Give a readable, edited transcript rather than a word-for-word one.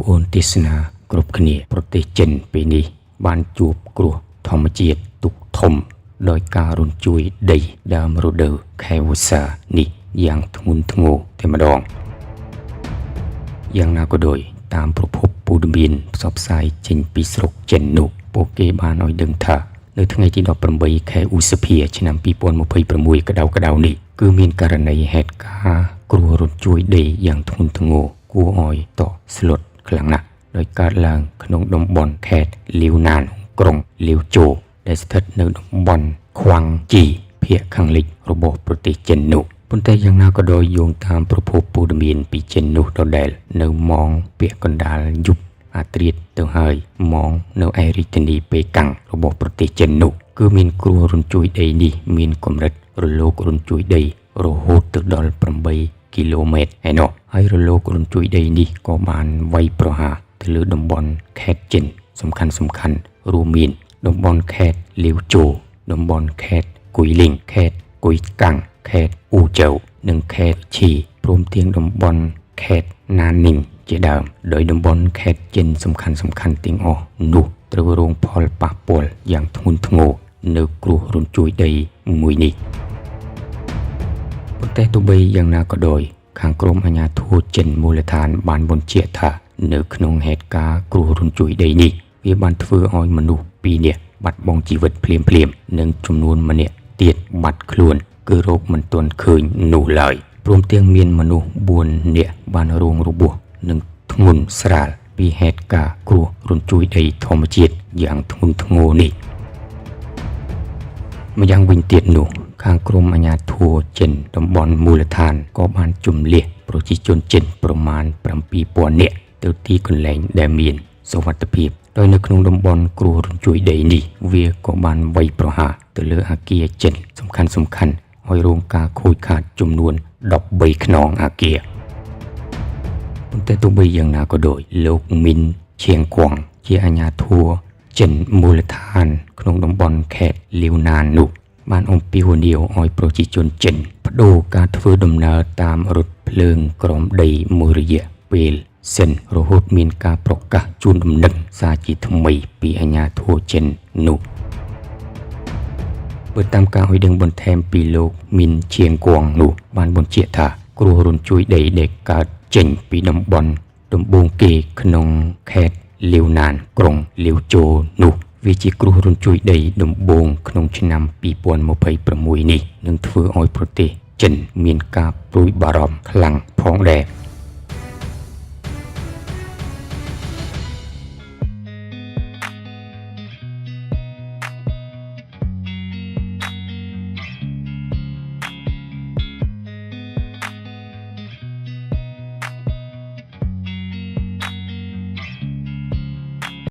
ប្អូនទេសនាគ្រប់គ្នាប្រទេសចិនពេលនេះបានជួបគ្រោះធម្មជាតិទុកធំដោយការរញ្ជួយដីដើមរដូវខែវស្សានេះយ៉ាងធ្ងន់ធ្ងរតែម្ដងយ៉ាងណាក៏ដោយតាមប្រភពព័ត៌មានផ្សព្វផ្សាយចេញពីស្រុកចិននោះពួកគេបានឲ្យដឹងថានៅថ្ងៃទី18ខែឧសភាឆ្នាំ2026ក្តៅនេះគឺមានករណីហេតុការណ៍គ្រោះរញ្ជួយដីយ៉ាងធ្ងន់ធ្ងរគួរឲ្យតក់ស្លុតខ្លាំងណាស់ដោយកើតឡើងក្នុងតំបន់ខេត្តលាវណានក្រុងលាវជូដែលស្ថិតនៅតំបន់ខ្វាំងជីភាគខាងលិចរបស់ប្រទេសចិននោះប៉ុន្តែយ៉ាងណាក៏ដោយយោងតាមប្រភពព័ត៌មានពីចិននោះដដែលនៅម៉ោងពាក់កណ្ដាលយប់អាត្រៀតទៅហើយម៉ោងនៅឯរាជធានីប៉េកាំងរបស់ប្រទេសចិននោះគឺមានគ្រោះរញ្ជួយដីនេះមានកម្រិតរលករញ្ជួយដីរហូតទៅដល់8គីឡូម៉ែត្រឯណោះហើយរលករញ្ជួយដីនេះក៏បានវាយប្រហារទៅលើតំបន់ខេត្តចិនសំខាន់រួមមានតំបន់ខេត្តលាវជូតំបន់ខេត្តគុយលីងខេត្តគុយកាំងខេត្តអ៊ូជើនិងខេត្តឈីព្រមទាំងតំបន់ខេត្តណានីងជាដើមដោយតំបន់ខេត្តចិនសំខាន់ទាំងអស់នោះត្រូវរងផលប៉ះពាល់យ៉ាងធ្ងន់ធ្ងរនៅគ្រោះរញ្ជួយដីមួយនេះប៉ុន្តែទោះបីយ៉ាងណាក៏ដោយខាងក្រមអាជ្ញាធរចិនមូលដ្ឋានបានបញ្ជាក់ថានៅក្នុងហេតុការណ៍គ្រោះរញ្ជួយដីនេះវាបានធ្វើឲ្យមនុស្ស2នាក់បាត់បង់ជីវិតភ្លាមនិងចំនួនម្នាក់ទៀតបាត់ខ្លួនគឺរោគមិនទាន់ឃើញនោះឡើយព្រមទាំងមានមនុស្ស4នាក់បានរងរបួសនិងធ្ងន់ស្រាលពីហេតុការណ៍គ្រោះរញ្ជួយដីធម្មជាតិយ៉ាងធ្ងន់ធ្ងរនេះម្យ៉ាងវិញទៀតនោះខាងក្រមអាជ្ញាធរចិនតំបន់មូលដ្ឋានក៏បានជម្លៀសប្រជាជនចិនប្រមាណ 7,000 នាក់ទៅទីកន្លែងដែលមានសុវត្ថិភាពដោយនៅក្នុងតំបន់គ្រោះរញ្ជួយដីនេះវាក៏បានវាយប្រហារទៅលើអគារចិនសំខាន់ឲ្យរងការខូចខាតចំនួន13ខ្នងអគារប៉ុន្តែទោះបីយ៉ាងណាក៏ដោយលោកមីនឈៀងគួងជាអាជ្ញាធរចិនមូលដ្ឋានក្នុងតំបន់ខេត្តលាវណាននោះបានអំពាវនាវឲ្យប្រជាជនចិនបដូរការធ្វើដំណើរតាមរថភ្លើងក្រោមដីមួយរយៈពេលសិនរហូតមានការប្រកាសជូនដំណឹងសារជាថ្មីពីអាជ្ញាធរចិននោះបើតាមការឲ្យដឹងបន្ថែមពីលោកមីនឈៀងគួងនោះបានបញ្ជាក់ថាគ្រោះរញ្ជួយដីដែលកើតចេញពីតំបន់ដំបូងគេក្នុងខេត្តលាវណានក្រុងលាវជូនោះវាជាគ្រោះរញ្ជួយដីដំបូងក្នុងឆ្នាំ2026នេះនឹងធ្វើឲ្យប្រទេសចិនមានការព្រួយបារម្ភខ្លាំងផងដែរ